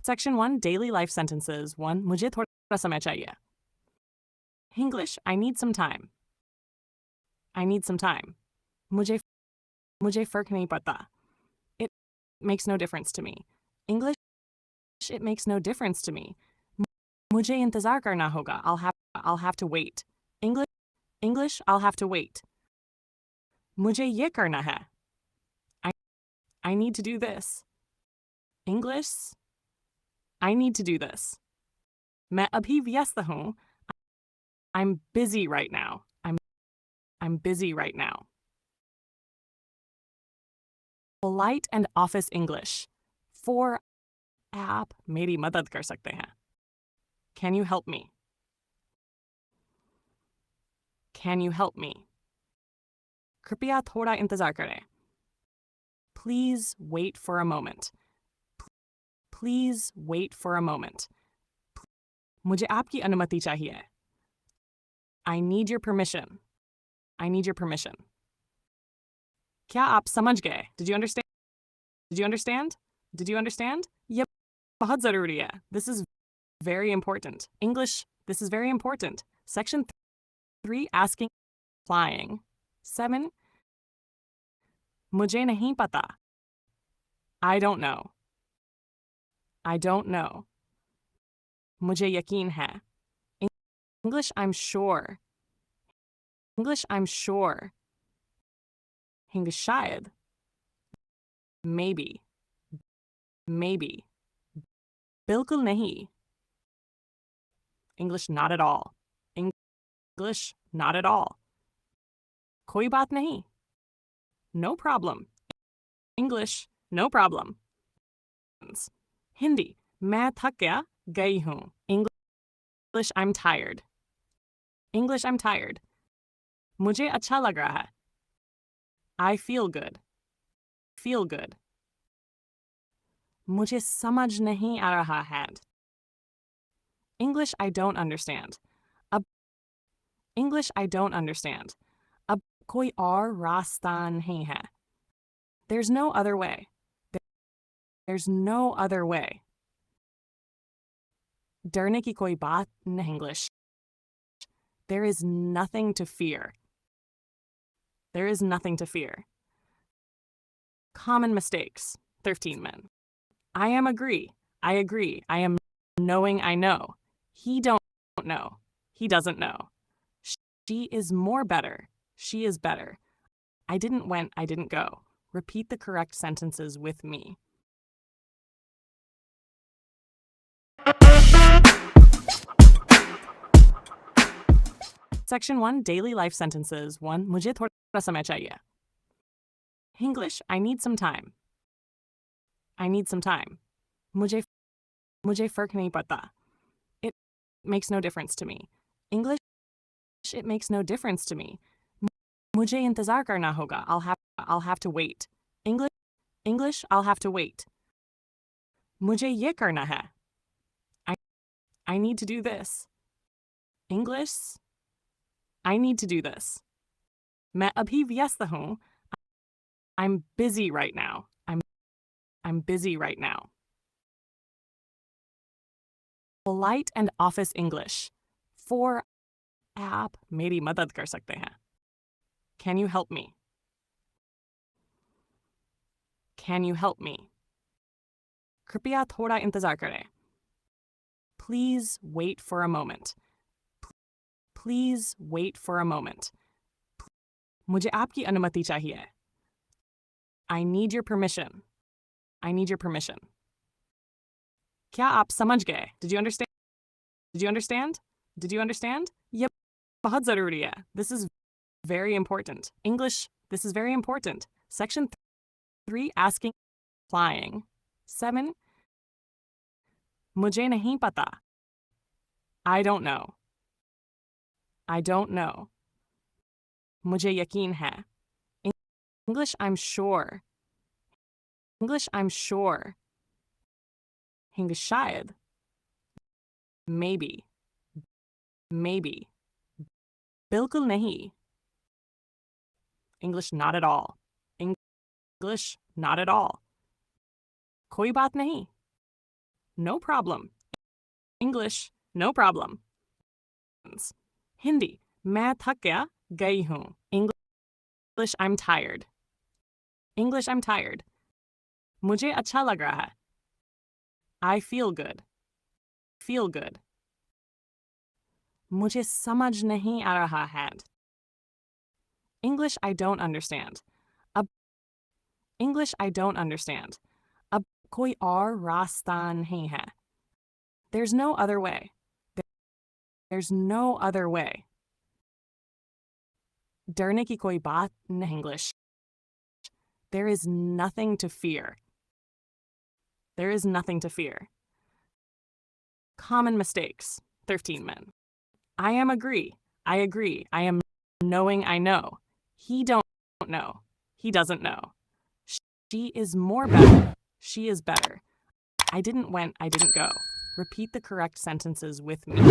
Section 1, Daily Life Sentences. 1. मुझे थोड़ा समय चाहिए. English, I need some time. I need some time. मुझे फर्क नहीं पड़ता. It makes no difference to me. English, it makes no difference to me. मुझे इंतजार करना होगा. I'll have to wait. English, I'll have to wait. मुझे ये करना है. I need to do this. English, I need to do this. मैं अभी व्यस्त हूँ. I'm busy right now. I'm busy right now. Polite and office English. 4. आप मेरी मदद कर सकते हैं. Can you help me? Can you help me? कृपया थोड़ा इंतजार करें. Please wait for a moment. Please wait for a moment. मुझे आपकी अनुमति चाहिए. I need your permission. I need your permission. क्या आप समझ गए? Did you understand? Did you understand? Did you understand? यह बहुत ज़रूरी है. This is very important. English, this is very important. Section 3, asking, applying. 7. मुझे नहीं पता. I don't know. I don't know. मुझे यकीन है. English, I'm sure. English, I'm sure. English, शायद. Maybe. Maybe. बिल्कुल नहीं. English, not at all. English, not at all. कोई बात नहीं. No problem. English, no problem. Hindi, मैं थक गया, गई हूँ. English, I'm tired. English, I'm tired. मुझे अच्छा लग रहा है. I feel good. Feel good. मुझे समझ नहीं आ रहा है. English, I don't understand. अब English, I don't understand. अब कोई और रास्ता नहीं है. There's no other way. There's no other way. डरने की कोई बात नहीं. English. There is nothing to fear. There is nothing to fear. Common mistakes. 13 men. I am agree. I agree. I am knowing I know. He don't know. He doesn't know. She is more better. She is better. I didn't went. I didn't go. Repeat the correct sentences with me. Section 1, Daily Life Sentences. 1. मुझे थोड़ा समय चाहिए. English, I need some time. I need some time. मुझे फर्क नहीं पड़ता. It makes no difference to me. English, it makes no difference to me. मुझे इंतजार करना होगा. I'll have to wait. English, I'll have to wait. मुझे ये करना है. I need to do this. English, I need to do this. मैं अभी व्यस्त हूँ. I'm busy right now. I'm busy right now. Polite and office English. 4. आप मेरी मदद कर सकते हैं. Can you help me? Can you help me? कृपया थोड़ा इंतजार करें. Please wait for a moment. Please wait for a moment. मुझे आपकी अनुमति चाहिए. I need your permission. I need your permission. क्या आप समझ गए? Did you understand? Did you understand? Did you understand? यह बहुत ज़रूरी है. This is very important. English, this is very important. Section 3, asking, applying. 7. मुझे नहीं पता. I don't know. I don't know. मुझे यकीन है. English, I'm sure. English, I'm sure. English, शायद. Maybe. Maybe. बिल्कुल नहीं. English, not at all. English, not at all. कोई बात नहीं. no problem. English, no problem. Hindi, मैं थक गया, गई हूँ. English, I'm tired. English, I'm tired. मुझे अच्छा लग रहा है. I feel good. Feel good. मुझे समझ नहीं आ रहा है. English, I don't understand. अब English, I don't understand. अब कोई और रास्ता नहीं है. There's no other way. There's no other way. डरने की कोई बात नहीं. English. There is nothing to fear. There is nothing to fear. Common mistakes. 13 men. I am agree. I agree. I am knowing I know. He don't know. He doesn't know. She is more better. She is better. I didn't went. I didn't go. Repeat the correct sentences with me.